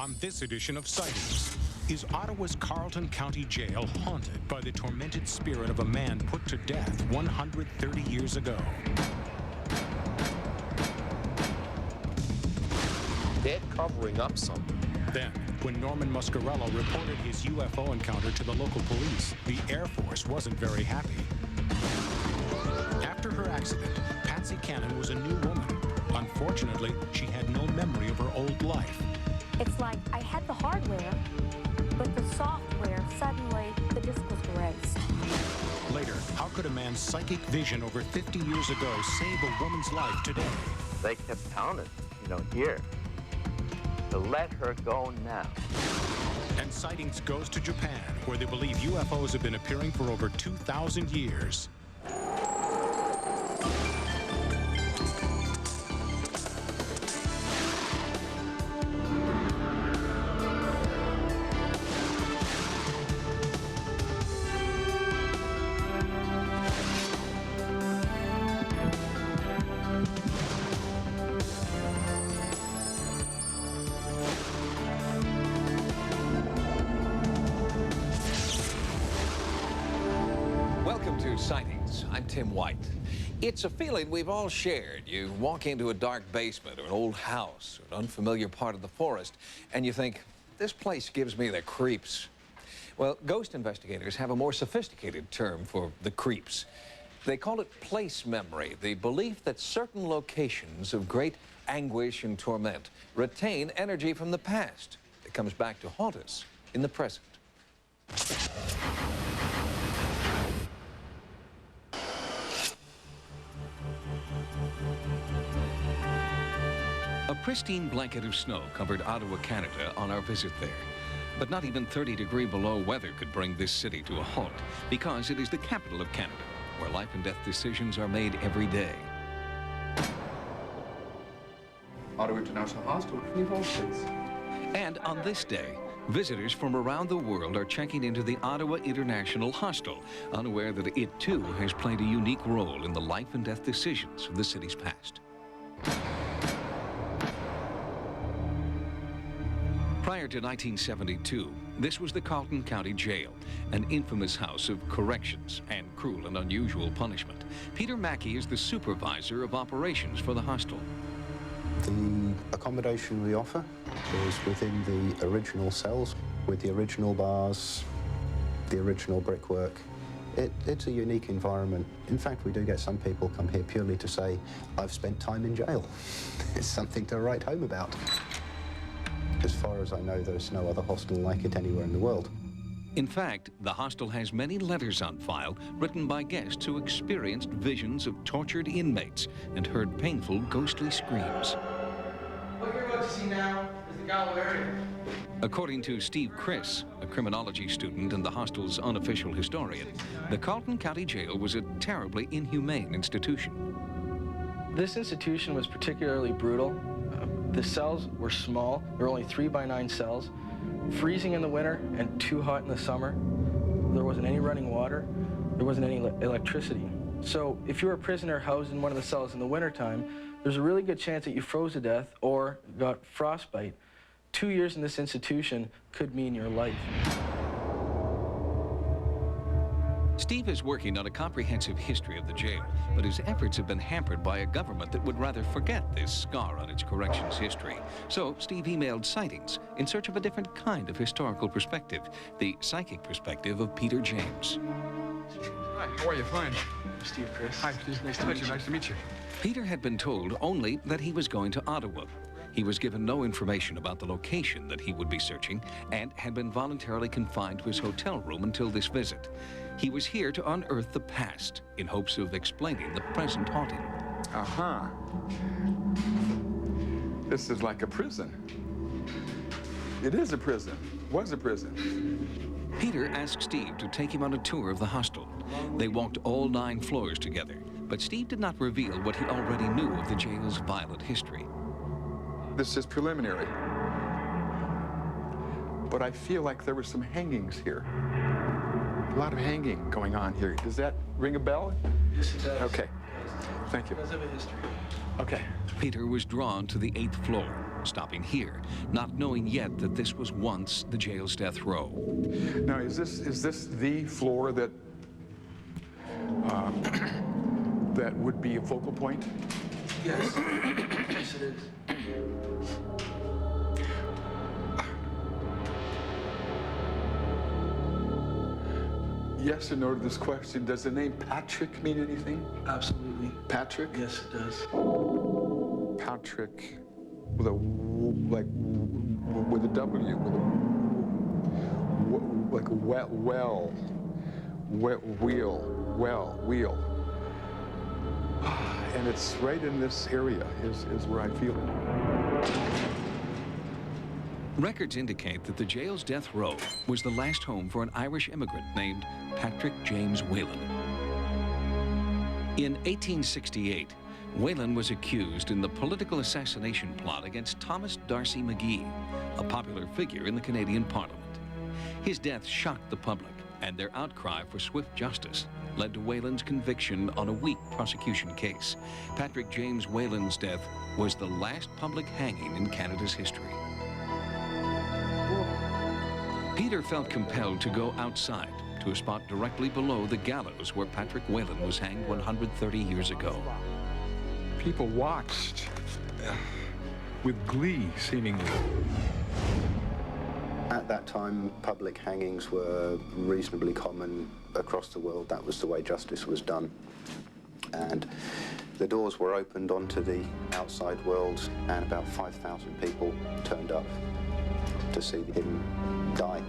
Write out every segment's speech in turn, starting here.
On this edition of Sightings, is Ottawa's Carleton County Jail haunted by the tormented spirit of a man put to death 130 years ago? They're covering up something. Then, when Norman Muscarello reported his UFO encounter to the local police, the Air Force wasn't very happy. After her accident, Patsy Cannon was a new woman. Unfortunately, she had no memory of her old life. It's like I had the hardware, but the software, suddenly the disk was erased. Later, how could a man's psychic vision over 50 years ago save a woman's life today? They kept pounding, here. To let her go now. And Sightings goes to Japan, where they believe UFOs have been appearing for over 2,000 years. Sightings. I'm Tim White. It's a feeling we've all shared. You walk into a dark basement or an old house or an unfamiliar part of the forest and you think, this place gives me the creeps. Well, ghost investigators have a more sophisticated term for the creeps. They call it place memory, the belief that certain locations of great anguish and torment retain energy from the past that comes back to haunt us in the present. A pristine blanket of snow covered Ottawa, Canada on our visit there. But not even 30-degree below weather could bring this city to a halt, because it is the capital of Canada, where life and death decisions are made every day. Ottawa International Hospital, And on this day, visitors from around the world are checking into the Ottawa International Hospital, unaware that it too has played a unique role in the life and death decisions of the city's past. Prior to 1972, this was the Carleton County Jail, an infamous house of corrections and cruel and unusual punishment. Peter Mackey is the supervisor of operations for the hostel. The accommodation we offer is within the original cells, with the original bars, the original brickwork. It's a unique environment. In fact, we do get some people come here purely to say, I've spent time in jail. It's something to write home about. As far as I know, there's no other hostel like it anywhere in the world. In fact, the hostel has many letters on file written by guests who experienced visions of tortured inmates and heard painful, ghostly screams. What you're about to see now is the Gallows area. According to Steve Chris, a criminology student and the hostel's unofficial historian, the Carleton County Jail was a terribly inhumane institution. This institution was particularly brutal. The cells were small. There were only 3x9 cells, freezing in the winter and too hot in the summer. There wasn't any running water. There wasn't any electricity. So if you were a prisoner housed in one of the cells in the wintertime, there's a really good chance that you froze to death or got frostbite. 2 years in this institution could mean your life. Steve is working on a comprehensive history of the jail, but his efforts have been hampered by a government that would rather forget this scar on its corrections history. So Steve emailed Sightings in search of a different kind of historical perspective, the psychic perspective of Peter James. Hi, how are you? Fine. Steve, Chris. Hi, nice to meet you. Nice to meet you. Peter had been told only that he was going to Ottawa. He was given no information about the location that he would be searching and had been voluntarily confined to his hotel room until this visit. He was here to unearth the past in hopes of explaining the present haunting. Uh-huh. This is like a prison. It is a prison. Was a prison. Peter asked Steve to take him on a tour of the hostel. They walked all 9 floors together, but Steve did not reveal what he already knew of the jail's violent history. This is preliminary. But I feel like there were some hangings here. A lot of hanging going on here. Does that ring a bell? Yes, it does. Okay. Thank you. Because of a history. Okay. Peter was drawn to the 8th floor. stopping here, not knowing yet that this was once the jail's death row. Now, is this the floor that that would be a focal point? Yes. Yes, it is. Yes or no to this question. Does the name Patrick mean anything? Absolutely. Patrick? Yes, it does. Patrick with a like with a W, with a like a wheel. And it's right in this area is where I feel it. Records indicate that the jail's death row was the last home for an Irish immigrant named Patrick James Whelan. In 1868, Whelan was accused in the political assassination plot against Thomas D'Arcy McGee, a popular figure in the Canadian Parliament. His death shocked the public, and their outcry for swift justice led to Whelan's conviction on a weak prosecution case. Patrick James Whelan's death was the last public hanging in Canada's history. Peter felt compelled to go outside to a spot directly below the gallows where Patrick Whelan was hanged 130 years ago. People watched with glee, seemingly. At that time, public hangings were reasonably common across the world. That was the way justice was done. And the doors were opened onto the outside world, and about 5,000 people turned up to see him die.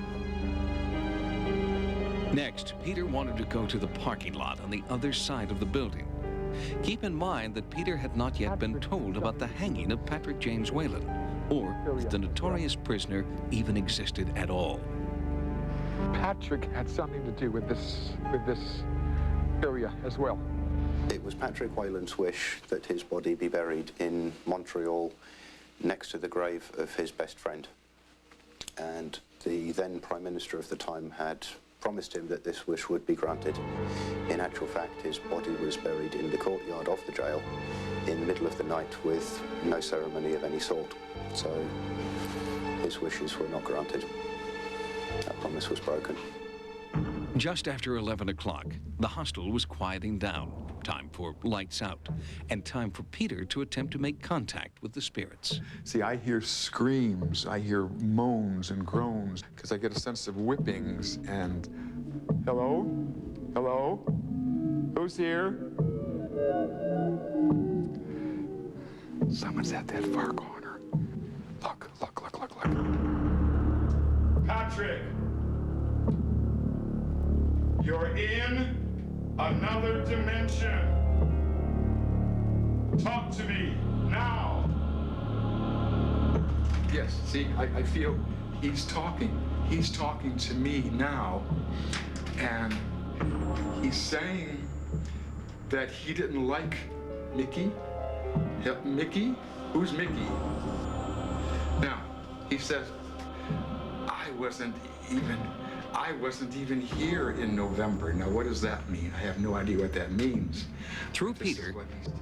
Next, Peter wanted to go to the parking lot on the other side of the building. Keep in mind that Peter had not yet been told about the hanging of Patrick James Whelan, or that the notorious prisoner even existed at all. Patrick had something to do with this area as well. It was Patrick Whelan's wish that his body be buried in Montreal next to the grave of his best friend. And the then Prime Minister of the time had promised him that this wish would be granted. In actual fact, his body was buried in the courtyard of the jail in the middle of the night with no ceremony of any sort. So his wishes were not granted. That promise was broken. Just after 11 o'clock, the hostel was quieting down. Time for lights out, and time for Peter to attempt to make contact with the spirits. See, I hear screams, I hear moans and groans, because I get a sense of whippings and, hello? Hello? Who's here? Someone's at that far corner. Look. Patrick! You're in another dimension. Talk to me now. Yes, see, I feel he's talking. He's talking to me now. And he's saying that he didn't like Mickey. Mickey? Who's Mickey? Now, he says, I wasn't even here in November. Now, what does that mean? I have no idea what that means. Through Peter,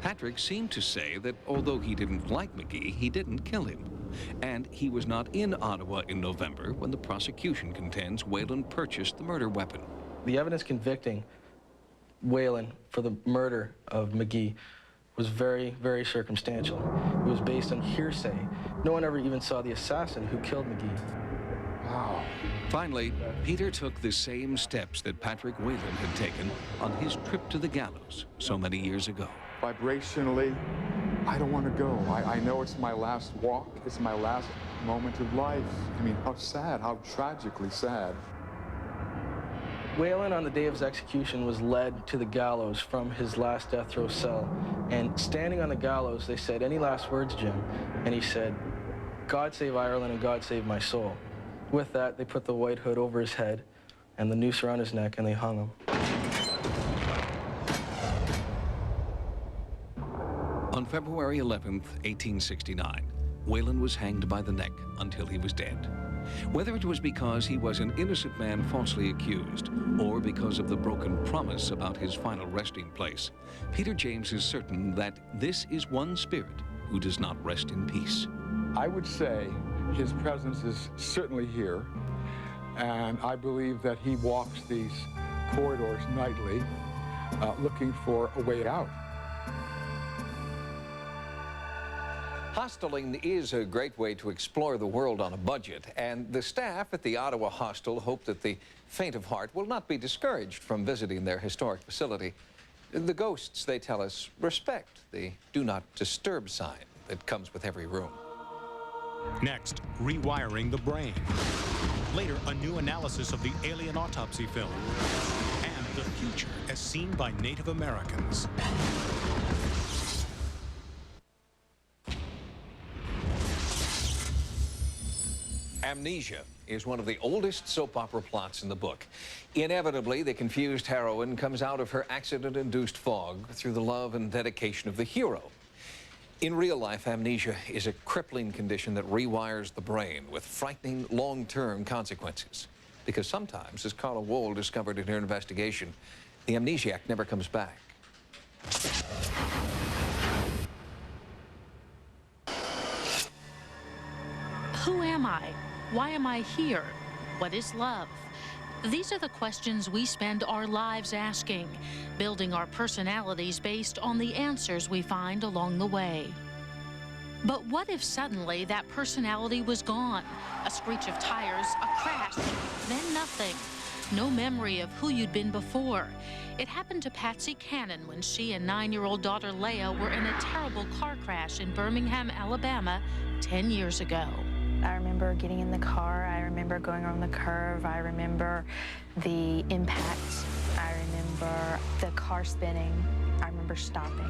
Patrick seemed to say that although he didn't like McGee, he didn't kill him. And he was not in Ottawa in November when the prosecution contends Whelan purchased the murder weapon. The evidence convicting Whelan for the murder of McGee was very, very circumstantial. It was based on hearsay. No one ever even saw the assassin who killed McGee. Wow. Finally, Peter took the same steps that Patrick Whelan had taken on his trip to the gallows so many years ago. Vibrationally, I don't want to go. I know it's my last walk. It's my last moment of life. I mean, how sad, how tragically sad. Whelan, on the day of his execution, was led to the gallows from his last death row cell. And standing on the gallows, they said, "Any last words, Jim?" And he said, "God save Ireland and God save my soul." With that, they put the white hood over his head and the noose around his neck, and they hung him. On February 11th, 1869, Whelan was hanged by the neck until he was dead. Whether it was because he was an innocent man falsely accused, or because of the broken promise about his final resting place, Peter James is certain that this is one spirit who does not rest in peace. I would say his presence is certainly here, and I believe that he walks these corridors nightly, looking for a way out. Hosteling is a great way to explore the world on a budget, and the staff at the Ottawa hostel hope that the faint of heart will not be discouraged from visiting their historic facility. The ghosts, they tell us, respect the do not disturb sign that comes with every room. Next, rewiring the brain. Later, a new analysis of the alien autopsy film. And the future as seen by Native Americans. Amnesia is one of the oldest soap opera plots in the book. Inevitably, the confused heroine comes out of her accident-induced fog through the love and dedication of the hero. In real life, amnesia is a crippling condition that rewires the brain with frightening long-term consequences. Because sometimes, as Carla Wohl discovered in her investigation, the amnesiac never comes back. Who am I? Why am I here? What is love? These are the questions we spend our lives asking, building our personalities based on the answers we find along the way. But what if suddenly that personality was gone? A screech of tires, a crash, then nothing. No memory of who you'd been before. It happened to Patsy Cannon when she and 9-year-old daughter Leah were in a terrible car crash in Birmingham, Alabama, 10 years ago. I remember getting in the car, I remember going around the curve, I remember the impact, I remember the car spinning, I remember stopping.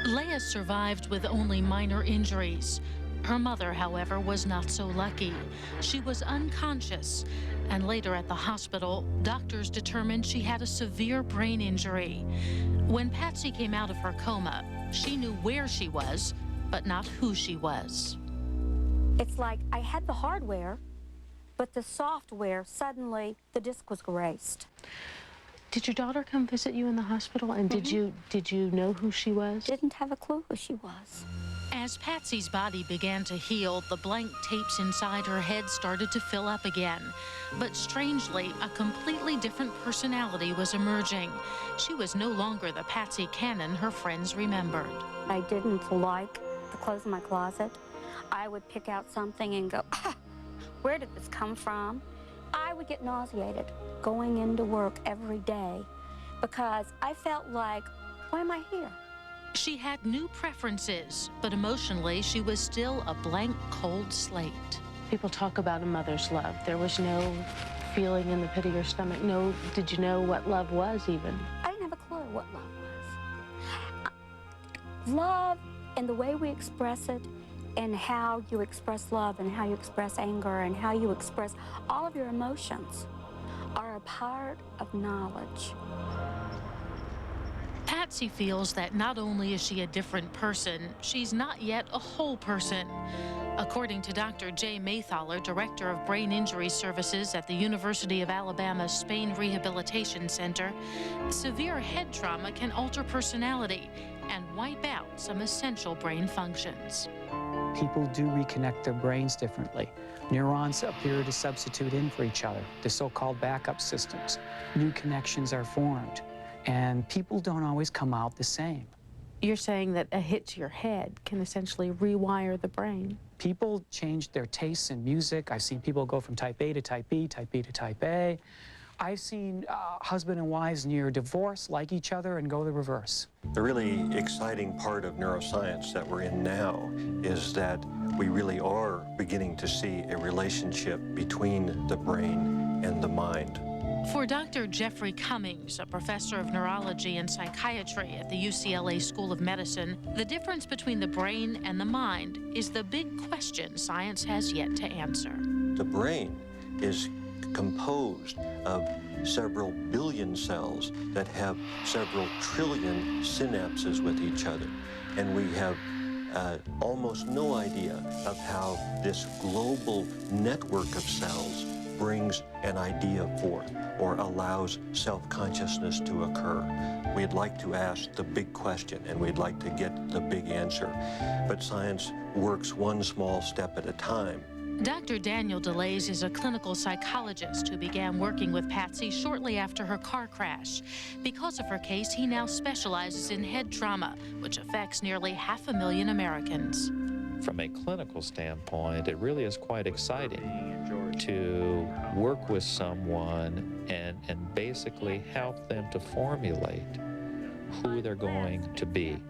Leah survived with only minor injuries. Her mother, however, was not so lucky. She was unconscious, and later at the hospital, doctors determined she had a severe brain injury. When Patsy came out of her coma, she knew where she was, but not who she was. It's like I had the hardware, but the software, suddenly the disk was erased. Did your daughter come visit you in the hospital, and did you know who she was? Didn't have a clue who she was. As Patsy's body began to heal, the blank tapes inside her head started to fill up again. But strangely, a completely different personality was emerging. She was no longer the Patsy Cannon her friends remembered. I didn't like the clothes in my closet. I would pick out something and go, where did this come from? I would get nauseated going into work every day because I felt like, why am I here? She had new preferences, but emotionally, she was still a blank, cold slate. People talk about a mother's love. There was no feeling in the pit of your stomach. No, did you know what love was even? I didn't have a clue what love was. Love and the way we express it, and how you express love and how you express anger and how you express all of your emotions are a part of knowledge. Patsy feels that not only is she a different person, she's not yet a whole person. According to Dr. Jay Maythaler, Director of Brain Injury Services at the University of Alabama Spain Rehabilitation Center, severe head trauma can alter personality and wipe out some essential brain functions. People do reconnect their brains differently. Neurons appear to substitute in for each other, the so-called backup systems. New connections are formed, and people don't always come out the same. You're saying that a hit to your head can essentially rewire the brain. People change their tastes in music. I've seen people go from type A to type B, type B to type A. I've seen husband and wives near divorce like each other and go the reverse. The really exciting part of neuroscience that we're in now is that we really are beginning to see a relationship between the brain and the mind. For Dr. Jeffrey Cummings, a professor of neurology and psychiatry at the UCLA School of Medicine, the difference between the brain and the mind is the big question science has yet to answer. The brain is composed of several billion cells that have several trillion synapses with each other. And we have almost no idea of how this global network of cells brings an idea forth or allows self-consciousness to occur. We'd like to ask the big question and we'd like to get the big answer, but science works one small step at a time. Dr. Daniel DeLays is a clinical psychologist who began working with Patsy shortly after her car crash. Because of her case, he now specializes in head trauma, which affects nearly 500,000 Americans. From a clinical standpoint, it really is quite exciting to work with someone and basically help them to formulate who they're going to be.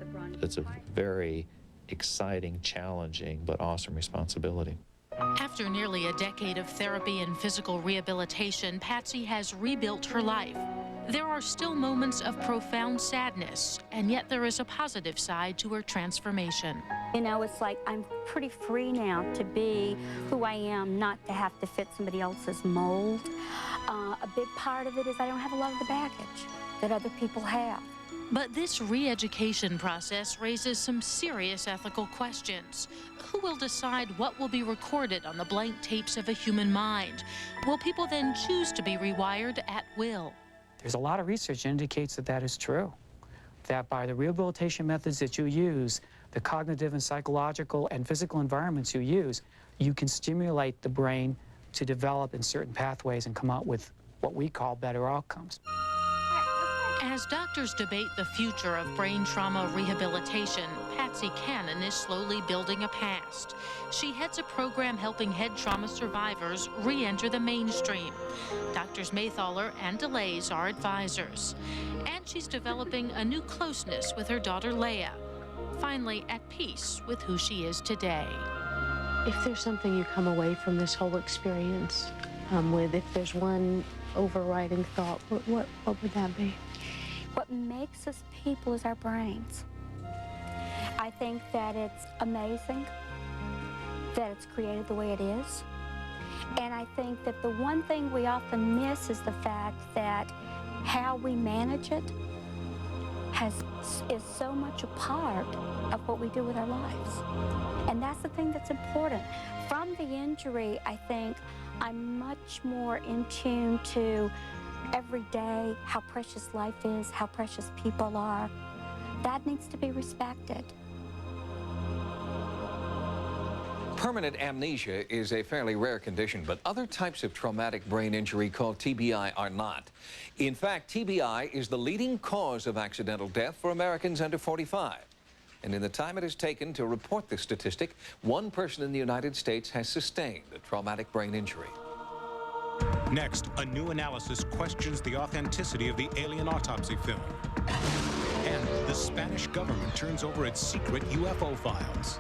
It's a very exciting, challenging, but awesome responsibility. After nearly a decade of therapy and physical rehabilitation, Patsy has rebuilt her life. There are still moments of profound sadness, and yet there is a positive side to her transformation. You know, it's like I'm pretty free now to be who I am, not to have to fit somebody else's mold. A big part of it is I don't have a lot of the baggage that other people have. But this re-education process raises some serious ethical questions. Who will decide what will be recorded on the blank tapes of a human mind? Will people then choose to be rewired at will? There's a lot of research that indicates that that is true. That by the rehabilitation methods that you use, the cognitive and psychological and physical environments you use, you can stimulate the brain to develop in certain pathways and come out with what we call better outcomes. As doctors debate the future of brain trauma rehabilitation, Patsy Cannon is slowly building a past. She heads a program helping head trauma survivors re-enter the mainstream. Doctors Maythaler and DeLays are advisors. And she's developing a new closeness with her daughter Leah, finally at peace with who she is today. If there's something you come away from this whole experience with, if there's one overriding thought, what would that be? What makes us people is our brains. I think that it's amazing that it's created the way it is. And I think that the one thing we often miss is the fact that how we manage it is so much a part of what we do with our lives. And that's the thing that's important. From the injury, I think I'm much more in tune to every day how precious life is, how precious people are. That needs to be respected. Permanent amnesia is a fairly rare condition, but other types of traumatic brain injury called TBI are not. In fact, TBI is the leading cause of accidental death for Americans under 45. And in the time it has taken to report this statistic, one person in the United States has sustained a traumatic brain injury. Next, a new analysis questions the authenticity of the alien autopsy film. And the Spanish government turns over its secret UFO files.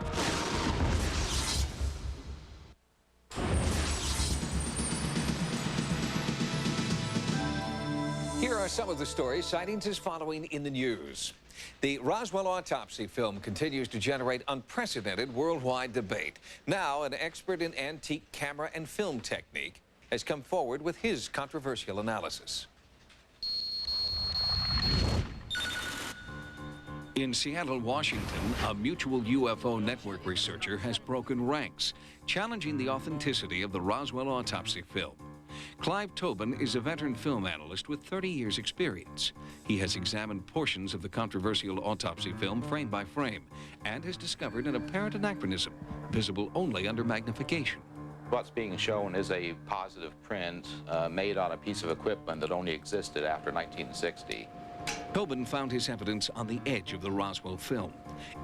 Here are some of the stories Sightings is following in the news. The Roswell autopsy film continues to generate unprecedented worldwide debate. Now, an expert in antique camera and film technique has come forward with his controversial analysis. In Seattle, Washington, a mutual UFO network researcher has broken ranks, challenging the authenticity of the Roswell autopsy film. Clive Tobin is a veteran film analyst with 30 years' experience. He has examined portions of the controversial autopsy film frame by frame and has discovered an apparent anachronism, visible only under magnification. What's being shown is a positive print made on a piece of equipment that only existed after 1960. Tobin found his evidence on the edge of the Roswell film.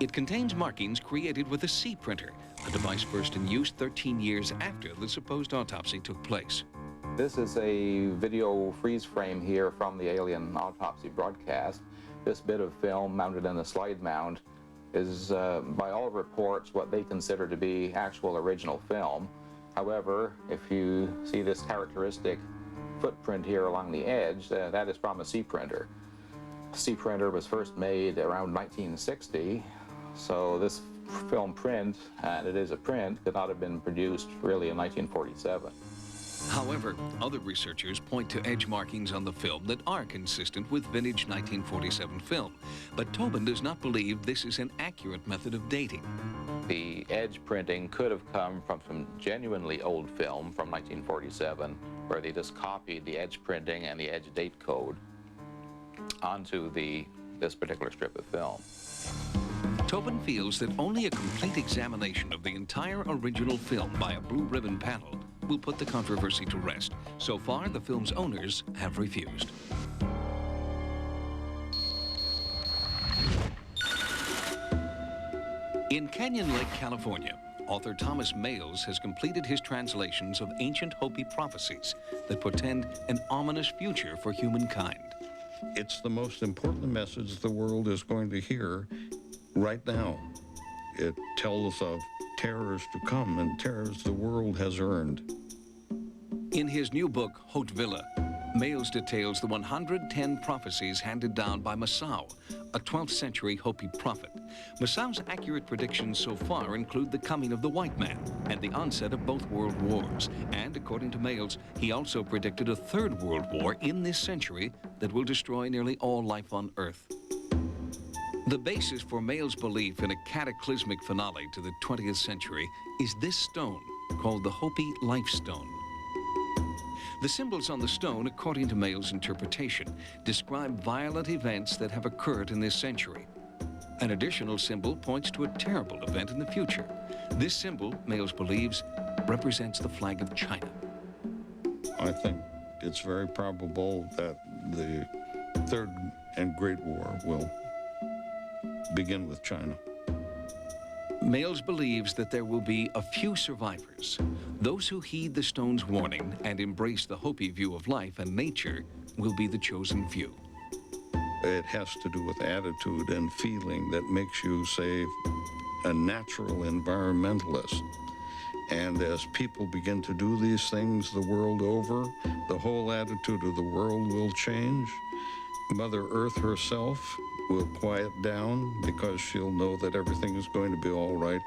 It contains markings created with a C printer, a device first in use 13 years after the supposed autopsy took place. This is a video freeze frame here from the alien autopsy broadcast. This bit of film mounted in a slide mount is, by all reports, what they consider to be actual original film. However, if you see this characteristic footprint here along the edge, that is from a C printer. C printer was first made around 1960, so this film print, and it is a print, could not have been produced really in 1947. However, other researchers point to edge markings on the film that are consistent with vintage 1947 film. But Tobin does not believe this is an accurate method of dating. The edge printing could have come from some genuinely old film from 1947, where they just copied the edge printing and the edge date code onto this particular strip of film. Tobin feels that only a complete examination of the entire original film by a blue ribbon panel will put the controversy to rest. So far, the film's owners have refused. In Canyon Lake, California, author Thomas Males has completed his translations of ancient Hopi prophecies that portend an ominous future for humankind. It's the most important message the world is going to hear right now. It tells of terrors to come and terrors the world has earned. In his new book, Haute Villa, Males details the 110 prophecies handed down by Masao, a 12th century Hopi prophet. Masao's accurate predictions so far include the coming of the white man and the onset of both world wars. And according to Males, he also predicted a third world war in this century that will destroy nearly all life on Earth. The basis for Males' belief in a cataclysmic finale to the 20th century is this stone, called the Hopi Life Stone. The symbols on the stone, according to Males' interpretation, describe violent events that have occurred in this century. An additional symbol points to a terrible event in the future. This symbol, Males believes, represents the flag of China. I think it's very probable that the Third and Great War will begin with China. Males believes that there will be a few survivors. Those who heed the stone's warning and embrace the Hopi view of life and nature will be the chosen few. It has to do with attitude and feeling that makes you, say, a natural environmentalist. And as people begin to do these things the world over, the whole attitude of the world will change. Mother Earth herself will quiet down because she'll know that everything is going to be all right.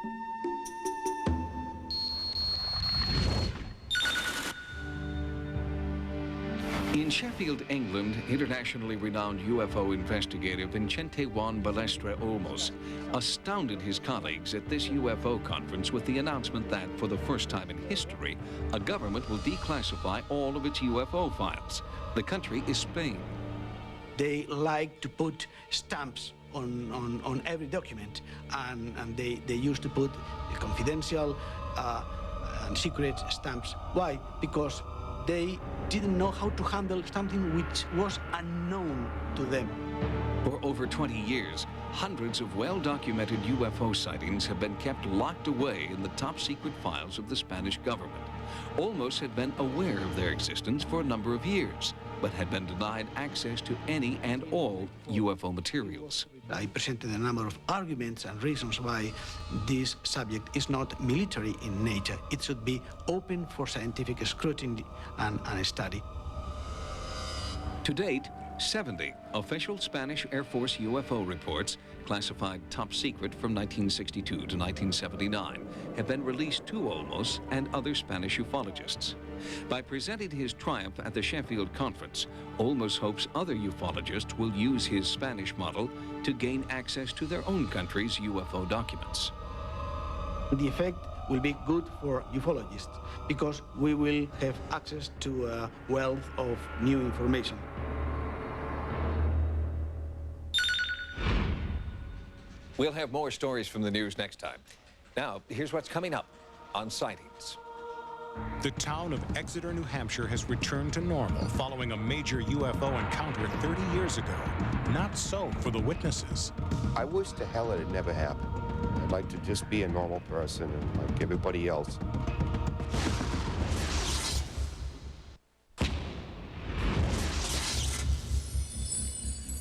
In Sheffield, England, internationally renowned UFO investigator Vicente Juan Balestre Olmos astounded his colleagues at this UFO conference with the announcement that, for the first time in history, a government will declassify all of its UFO files. The country is Spain. They like to put stamps on every document, and they used to put confidential and secret stamps. Why? Because they didn't know how to handle something which was unknown to them. For over 20 years, hundreds of well-documented UFO sightings have been kept locked away in the top-secret files of the Spanish government. Olmos had been aware of their existence for a number of years, but had been denied access to any and all UFO materials. I presented a number of arguments and reasons why this subject is not military in nature. It should be open for scientific scrutiny and study. To date, 70 official Spanish Air Force UFO reports, classified top secret from 1962 to 1979, have been released to Olmos and other Spanish ufologists. By presenting his triumph at the Sheffield conference, Olmos hopes other ufologists will use his Spanish model to gain access to their own country's UFO documents. The effect will be good for ufologists because we will have access to a wealth of new information. We'll have more stories from the news next time. Now, here's what's coming up on Sightings. The town of Exeter, New Hampshire has returned to normal following a major UFO encounter 30 years ago. Not so for the witnesses. I wish to hell it had never happened. I'd like to just be a normal person and like everybody else.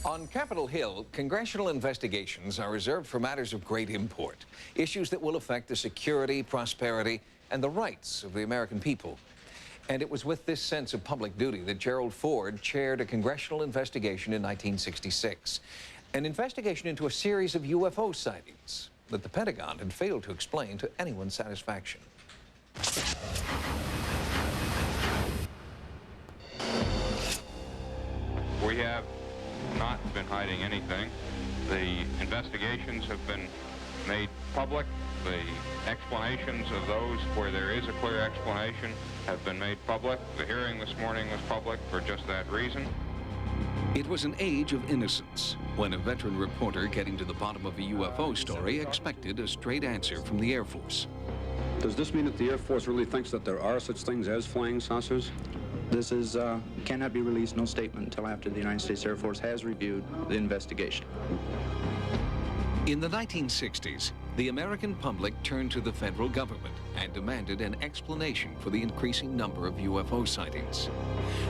On Capitol Hill, congressional investigations are reserved for matters of great import, issues that will affect the security, prosperity, and the rights of the American people. And it was with this sense of public duty that Gerald Ford chaired a congressional investigation in 1966, an investigation into a series of UFO sightings that the Pentagon had failed to explain to anyone's satisfaction. We have not been hiding anything. The investigations have been made public. The explanations of those where there is a clear explanation have been made public. The hearing this morning was public for just that reason. It was an age of innocence when a veteran reporter getting to the bottom of a UFO story expected a straight answer from the Air Force. Does this mean that the Air Force really thinks that there are such things as flying saucers? This is cannot be released, no statement until after the United States Air Force has reviewed the investigation. In the 1960s, the American public turned to the federal government and demanded an explanation for the increasing number of UFO sightings.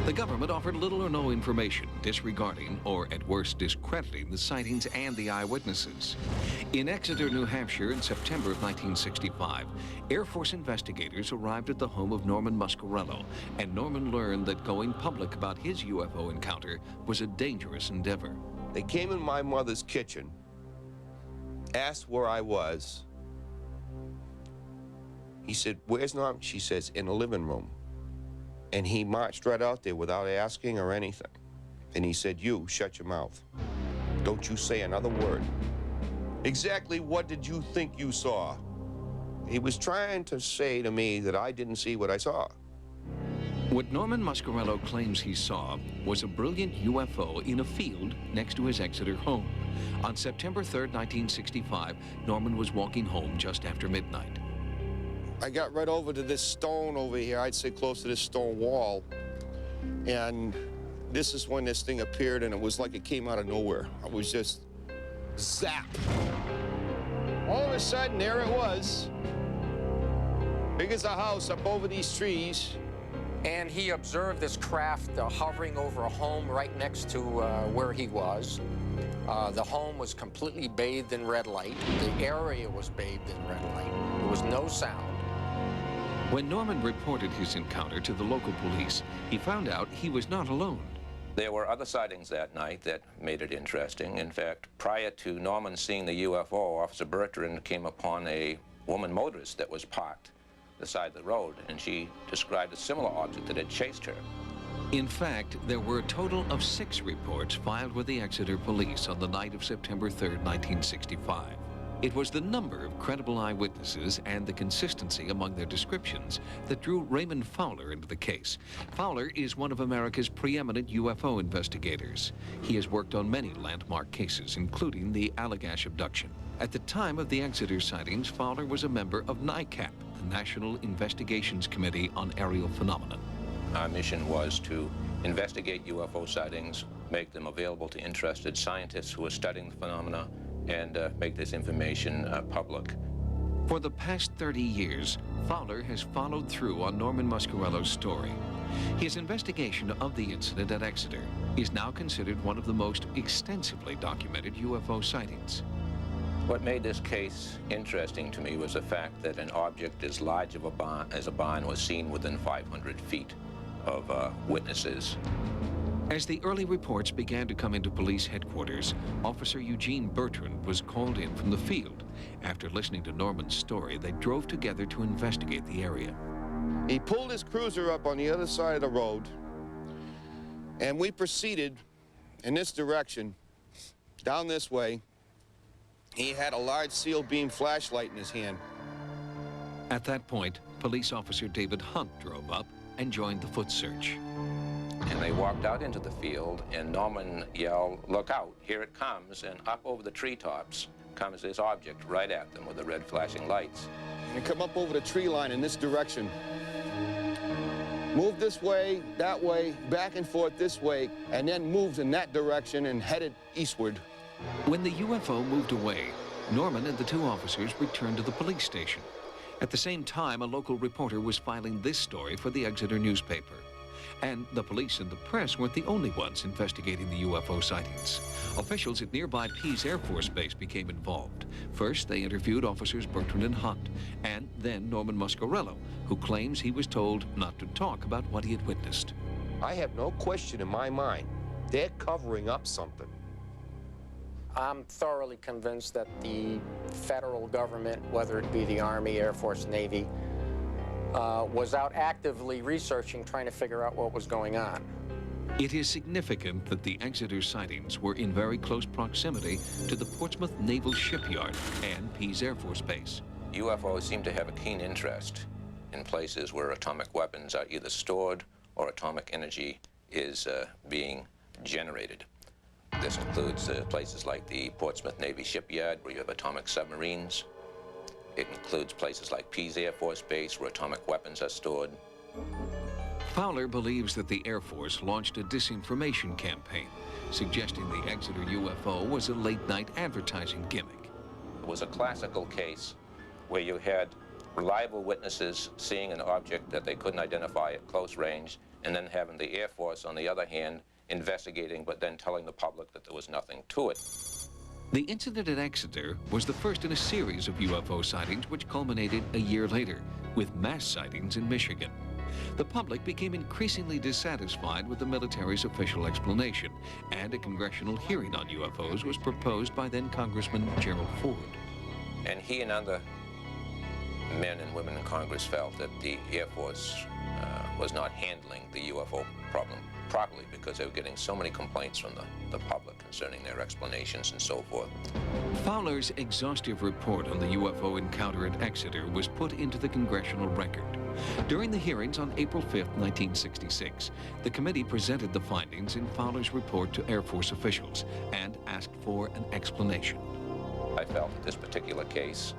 The government offered little or no information, disregarding or at worst discrediting the sightings and the eyewitnesses. In Exeter, New Hampshire in September of 1965, Air Force investigators arrived at the home of Norman Muscarello, and Norman learned that going public about his UFO encounter was a dangerous endeavor. They came in my mother's kitchen, asked where I was. He said, "Where's Norm?" She says, "In the living room." And he marched right out there without asking or anything. And he said, "You, shut your mouth. Don't you say another word." Exactly what did you think you saw? He was trying to say to me that I didn't see what I saw. What Norman Muscarello claims he saw was a brilliant UFO in a field next to his Exeter home. On September 3rd, 1965, Norman was walking home just after midnight. I got right over to this stone over here, I'd say close to this stone wall, and this is when this thing appeared, and it was like it came out of nowhere. I was just zap. All of a sudden, there it was, big as a house up over these trees. And he observed this craft hovering over a home right next to where he was. The home was completely bathed in red light. The area was bathed in red light. There was no sound. When Norman reported his encounter to the local police, he found out he was not alone. There were other sightings that night that made it interesting. In fact, prior to Norman seeing the UFO, Officer Bertrand came upon a woman motorist that was parked the side of the road, and she described a similar object that had chased her. In fact, there were a total of 6 reports filed with the Exeter police on the night of September 3rd, 1965. It was the number of credible eyewitnesses and the consistency among their descriptions that drew Raymond Fowler into the case. Fowler is one of America's preeminent UFO investigators. He has worked on many landmark cases, including the Allagash abduction. At the time of the Exeter sightings, Fowler was a member of NICAP, the National Investigations Committee on Aerial Phenomena. Our mission was to investigate UFO sightings, make them available to interested scientists who are studying the phenomena, and make this information public. For the past 30 years, Fowler has followed through on Norman Muscarello's story. His investigation of the incident at Exeter is now considered one of the most extensively documented UFO sightings. What made this case interesting to me was the fact that an object as large as a barn was seen within 500 feet of witnesses. As the early reports began to come into police headquarters, Officer Eugene Bertrand was called in from the field. After listening to Norman's story, they drove together to investigate the area. He pulled his cruiser up on the other side of the road, and we proceeded in this direction, down this way. He had a large steel beam flashlight in his hand. At that point, police officer David Hunt drove up and joined the foot search. And they walked out into the field, and Norman yelled, "Look out, here it comes," and up over the treetops comes this object right at them with the red flashing lights. And he come up over the tree line in this direction. Moved this way, that way, back and forth this way, and then moved in that direction and headed eastward. When the UFO moved away, Norman and the 2 officers returned to the police station. At the same time, a local reporter was filing this story for the Exeter newspaper. And the police and the press weren't the only ones investigating the UFO sightings. Officials at nearby Pease Air Force Base became involved. First, they interviewed officers Bertrand and Hunt, and then Norman Muscarello, who claims he was told not to talk about what he had witnessed. I have no question in my mind, they're covering up something. I'm thoroughly convinced that the federal government, whether it be the Army, Air Force, Navy, was out actively researching, trying to figure out what was going on. It is significant that the Exeter sightings were in very close proximity to the Portsmouth Naval Shipyard and Pease Air Force Base. UFOs seem to have a keen interest in places where atomic weapons are either stored or atomic energy is being generated. This includes places like the Portsmouth Navy Shipyard, where you have atomic submarines. It includes places like Pease Air Force Base, where atomic weapons are stored. Fowler believes that the Air Force launched a disinformation campaign, suggesting the Exeter UFO was a late-night advertising gimmick. It was a classical case where you had reliable witnesses seeing an object that they couldn't identify at close range, and then having the Air Force, on the other hand, investigating, but then telling the public that there was nothing to it. The incident at Exeter was the first in a series of UFO sightings which culminated a year later with mass sightings in Michigan. The public became increasingly dissatisfied with the military's official explanation, and a congressional hearing on UFOs was proposed by then Congressman Gerald Ford. And he and other men and women in Congress felt that the Air Force was not handling the UFO problem properly because they were getting so many complaints from the public concerning their explanations and so forth. Fowler's exhaustive report on the UFO encounter at Exeter was put into the congressional record. During the hearings on April 5, 1966, the committee presented the findings in Fowler's report to Air Force officials and asked for an explanation. I felt that this particular case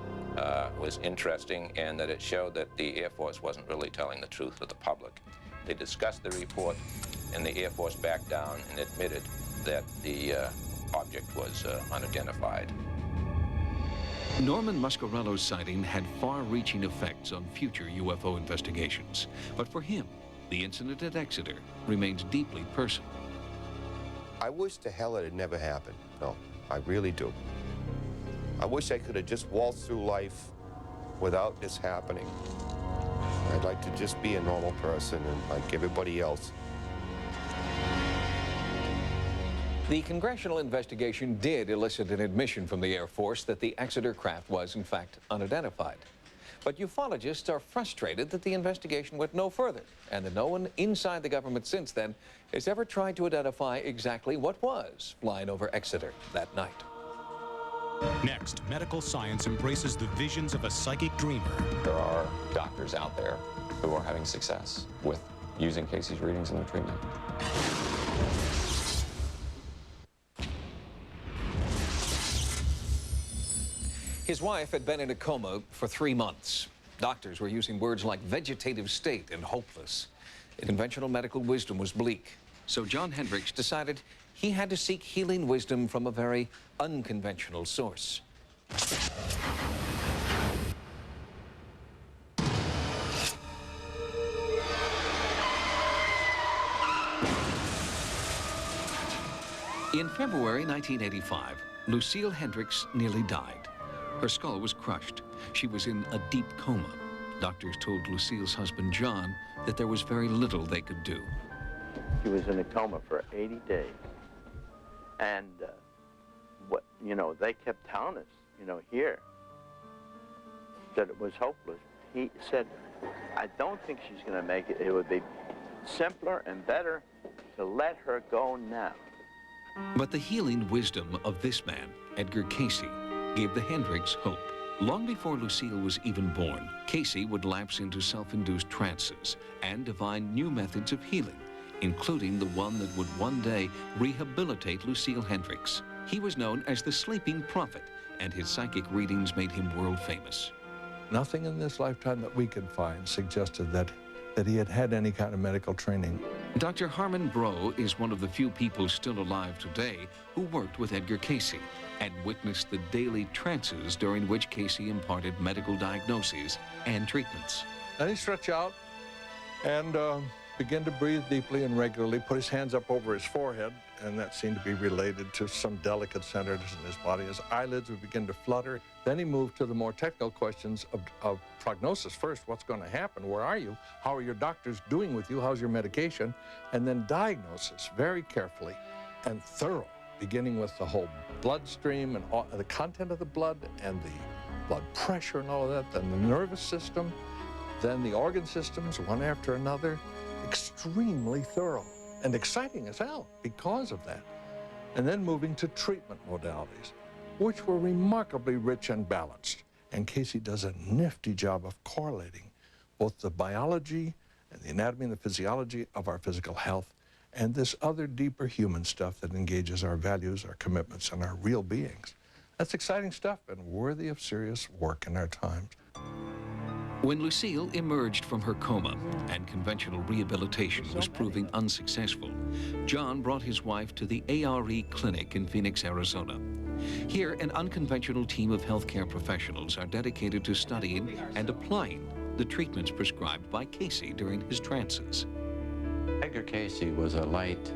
was interesting and that it showed that the Air Force wasn't really telling the truth to the public. They discussed the report, and the Air Force backed down and admitted that the object was unidentified. Norman Muscarello's sighting had far-reaching effects on future UFO investigations. But for him, the incident at Exeter remains deeply personal. I wish to hell it had never happened. No, I really do. I wish I could have just waltzed through life without this happening. I'd like to just be a normal person and like everybody else. The congressional investigation did elicit an admission from the Air Force that the Exeter craft was, in fact, unidentified. But ufologists are frustrated that the investigation went no further, and that no one inside the government since then has ever tried to identify exactly what was flying over Exeter that night. Next, medical science embraces the visions of a psychic dreamer. There are doctors out there who are having success with using Casey's readings in their treatment. His wife had been in a coma for 3 months. Doctors were using words like vegetative state and hopeless. Conventional medical wisdom was bleak. So John Hendricks decided he had to seek healing wisdom from a very unconventional source. In February 1985, Lucille Hendricks nearly died. Her skull was crushed. She was in a deep coma. Doctors told Lucille's husband, John, that there was very little they could do. She was in a coma for 80 days. And, they kept telling us, here, that it was hopeless. He said, I don't think she's going to make it. It would be simpler and better to let her go now. But the healing wisdom of this man, Edgar Casey, gave the Hendricks hope. Long before Lucille was even born, Casey would lapse into self-induced trances and divine new methods of healing, including the one that would one day rehabilitate Lucille Hendricks. He was known as the Sleeping Prophet, and his psychic readings made him world famous. Nothing in this lifetime that we could find suggested that he had had any kind of medical training. Dr. Harmon Bro is one of the few people still alive today who worked with Edgar Casey and witnessed the daily trances during which Casey imparted medical diagnoses and treatments. Then he stretched out and began to breathe deeply and regularly, put his hands up over his forehead, and that seemed to be related to some delicate centers in his body. His eyelids would begin to flutter. Then he moved to the more technical questions of prognosis. First, what's going to happen? Where are you? How are your doctors doing with you? How's your medication? And then diagnosis, very carefully and thorough, beginning with the whole bloodstream and all, the content of the blood and the blood pressure and all of that, then the nervous system, then the organ systems, one after another. Extremely thorough. and exciting as hell because of that. And then moving to treatment modalities, which were remarkably rich and balanced. And Casey does a nifty job of correlating both the biology and the anatomy and the physiology of our physical health and this other deeper human stuff that engages our values, our commitments, and our real beings. That's exciting stuff and worthy of serious work in our times. When Lucille emerged from her coma and conventional rehabilitation was proving unsuccessful, John brought his wife to the ARE clinic in Phoenix, Arizona. Here, an unconventional team of healthcare professionals are dedicated to studying and applying the treatments prescribed by Casey during his trances. Edgar Casey was a light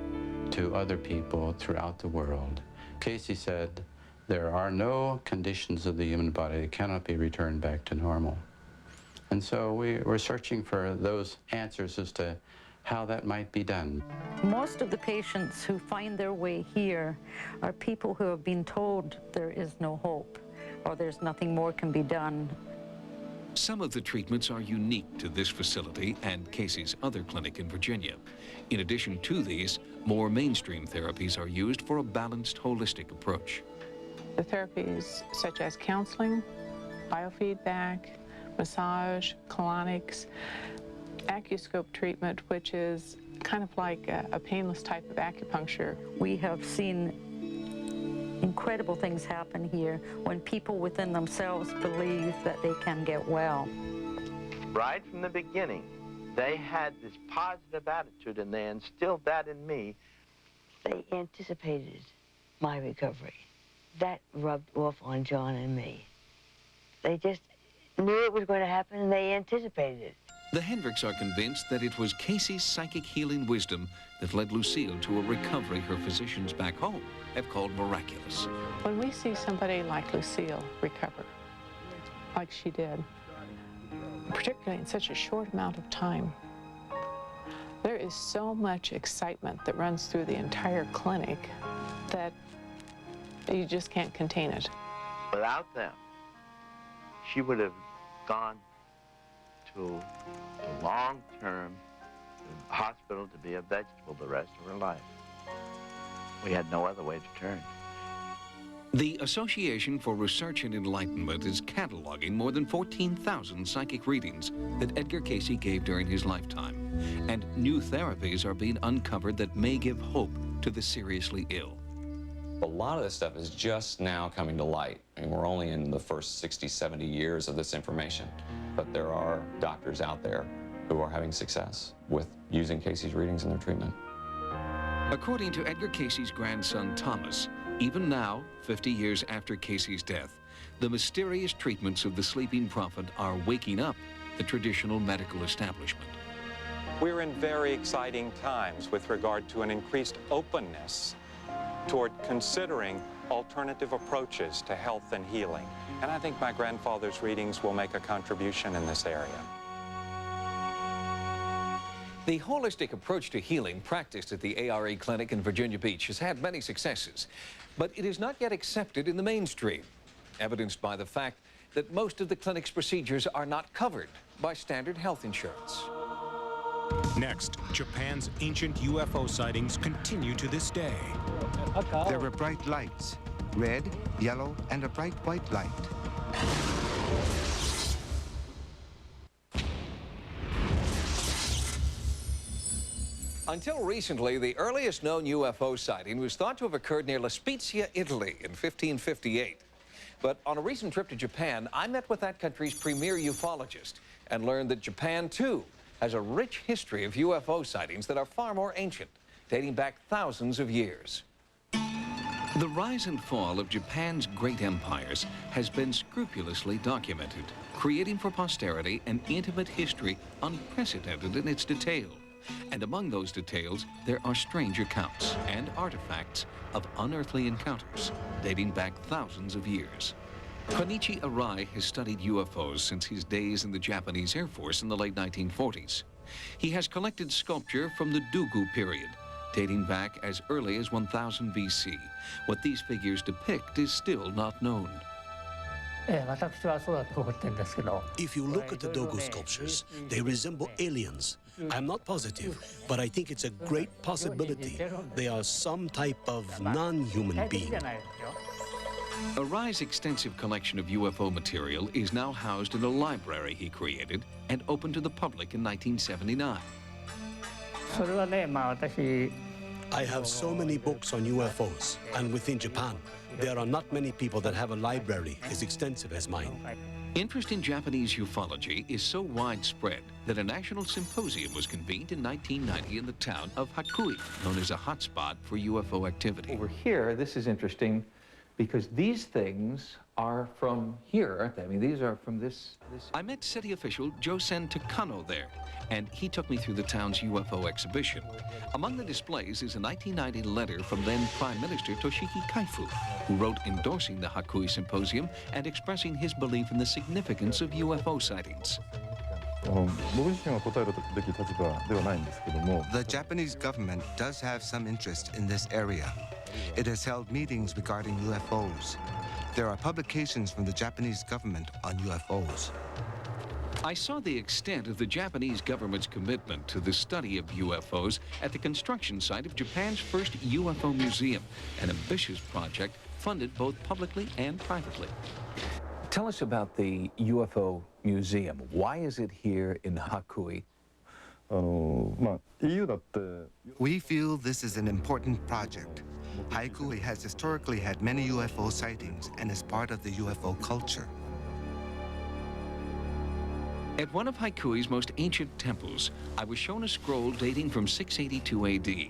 to other people throughout the world. Casey said, there are no conditions of the human body that cannot be returned back to normal. And so we're searching for those answers as to how that might be done. Most of the patients who find their way here are people who have been told there is no hope or there's nothing more can be done. Some of the treatments are unique to this facility and Casey's other clinic in Virginia. In addition to these, more mainstream therapies are used for a balanced, holistic approach. The therapies such as counseling, biofeedback, massage, colonics, acuscope treatment, which is kind of like a painless type of acupuncture. We have seen incredible things happen here when people within themselves believe that they can get well. Right from the beginning, they had this positive attitude and they instilled that in me. They anticipated my recovery. That rubbed off on John and me. They just knew it was going to happen and they anticipated it. The Hendricks are convinced that it was Casey's psychic healing wisdom that led Lucille to a recovery her physicians back home have called miraculous. When we see somebody like Lucille recover, like she did, particularly in such a short amount of time, there is so much excitement that runs through the entire clinic that you just can't contain it. Without them, she would have gone to a long-term hospital to be a vegetable the rest of her life. We had no other way to turn. The Association for Research and Enlightenment is cataloging more than 14,000 psychic readings that Edgar Casey gave during his lifetime. And new therapies are being uncovered that may give hope to the seriously ill. A lot of this stuff is just now coming to light. I mean, we're only in the first 60, 70 years of this information. But there are doctors out there who are having success with using Casey's readings in their treatment. According to Edgar Casey's grandson, Thomas, even now, 50 years after Casey's death, the mysterious treatments of the sleeping prophet are waking up the traditional medical establishment. We're in very exciting times with regard to an increased openness toward considering alternative approaches to health and healing. And I think my grandfather's readings will make a contribution in this area. The holistic approach to healing practiced at the ARE clinic in Virginia Beach has had many successes, but it is not yet accepted in the mainstream, evidenced by the fact that most of the clinic's procedures are not covered by standard health insurance. Next, Japan's ancient UFO sightings continue to this day. There were bright lights, red, yellow, and a bright white light. Until recently, the earliest known UFO sighting was thought to have occurred near La Spezia, Italy in 1558. But on a recent trip to Japan, I met with that country's premier ufologist and learned that Japan, too, has a rich history of UFO sightings that are far more ancient, dating back thousands of years. The rise and fall of Japan's great empires has been scrupulously documented, creating for posterity an intimate history unprecedented in its detail. And among those details, there are strange accounts and artifacts of unearthly encounters dating back thousands of years. Konichi Arai has studied UFOs since his days in the Japanese Air Force in the late 1940s. He has collected sculpture from the Dugu period, dating back as early as 1000 BC. What these figures depict is still not known. If you look at the Dogo sculptures, they resemble aliens. I'm not positive, but I think it's a great possibility. They are some type of non-human being. Arai's extensive collection of UFO material is now housed in a library he created and opened to the public in 1979. I have so many books on UFOs, and within Japan, there are not many people that have a library as extensive as mine. Interest in Japanese ufology is so widespread that a national symposium was convened in 1990 in the town of Hakui, known as a hotspot for UFO activity. Over here, this is interesting because these things are from here, aren't they? I mean, these are from this... I met city official Josen Takano there, and he took me through the town's UFO exhibition. Among the displays is a 1990 letter from then Prime Minister Toshiki Kaifu, who wrote endorsing the Hakui Symposium and expressing his belief in the significance of UFO sightings. The Japanese government does have some interest in this area. It has held meetings regarding UFOs. There are publications from the Japanese government on UFOs. I saw the extent of the Japanese government's commitment to the study of UFOs at the construction site of Japan's first UFO museum, an ambitious project funded both publicly and privately. Tell us about the UFO museum. Why is it here in Hakui? We feel this is an important project. Hakui has historically had many UFO sightings and is part of the UFO culture. At one of Haikui's most ancient temples, I was shown a scroll dating from 682 AD.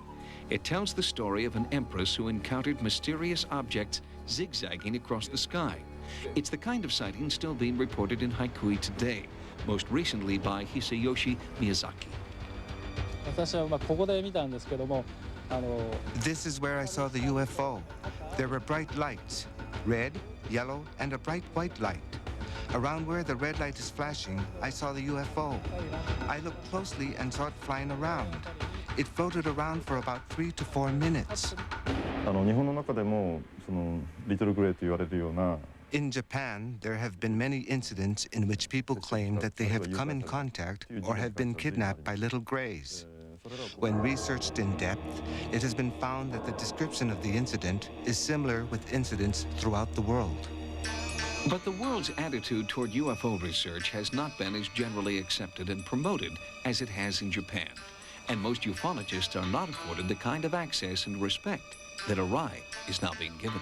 It tells the story of an empress who encountered mysterious objects zigzagging across the sky. It's the kind of sighting still being reported in Haikui today, most recently by Hisayoshi Miyazaki. This is where I saw the UFO. There were bright lights, red, yellow, and a bright white light. Around where the red light is flashing, I saw the UFO. I looked closely and saw it flying around. It floated around for about 3 to 4 minutes. In Japan, there have been many incidents in which people claim that they have come in contact or have been kidnapped by little grays. When researched in depth, it has been found that the description of the incident is similar with incidents throughout the world. But the world's attitude toward UFO research has not been as generally accepted and promoted as it has in Japan. And most ufologists are not afforded the kind of access and respect that Arai is now being given.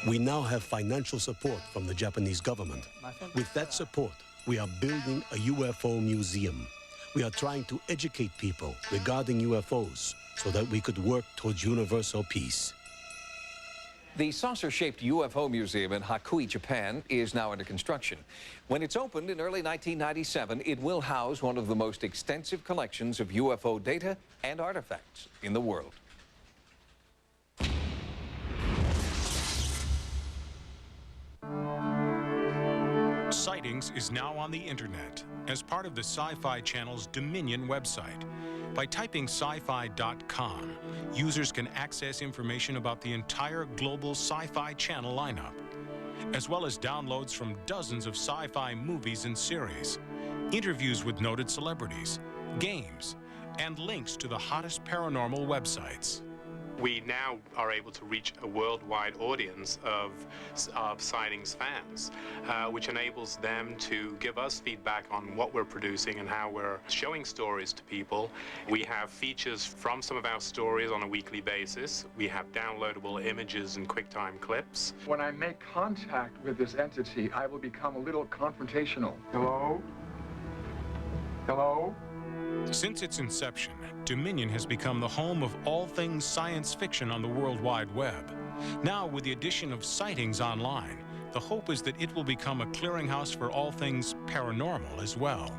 We now have financial support from the Japanese government. With that support, we are building a UFO museum. We are trying to educate people regarding UFOs so that we could work towards universal peace. The saucer-shaped UFO museum in Hakui, Japan, is now under construction. When it's opened in early 1997, it will house one of the most extensive collections of UFO data and artifacts in the world. Sightings is now on the internet as part of the Sci-Fi Channel's Dominion website. By typing sci-fi.com, users can access information about the entire global Sci-Fi Channel lineup, as well as downloads from dozens of sci-fi movies and series, interviews with noted celebrities, games, and links to the hottest paranormal websites. We now are able to reach a worldwide audience of Sightings fans, which enables them to give us feedback on what we're producing and how we're showing stories to people. We have features from some of our stories on a weekly basis. We have downloadable images and QuickTime clips. When I make contact with this entity, I will become a little confrontational. Hello? Hello? Since its inception, Dominion has become the home of all things science fiction on the World Wide Web. Now, with the addition of Sightings online, the hope is that it will become a clearinghouse for all things paranormal as well.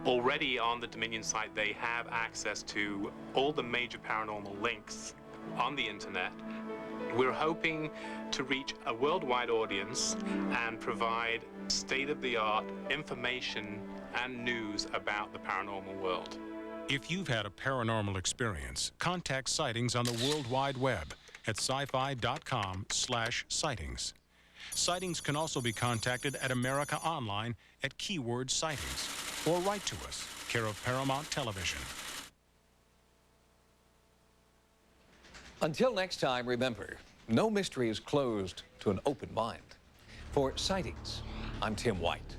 Already on the Dominion site, they have access to all the major paranormal links on the internet. We're hoping to reach a worldwide audience and provide state-of-the-art information and news about the paranormal world. If you've had a paranormal experience, contact Sightings on the World Wide Web at sci-fi.com/sightings. Sightings can also be contacted at America Online at keyword sightings, or write to us, care of Paramount Television. Until next time, remember, no mystery is closed to an open mind. For Sightings, I'm Tim White.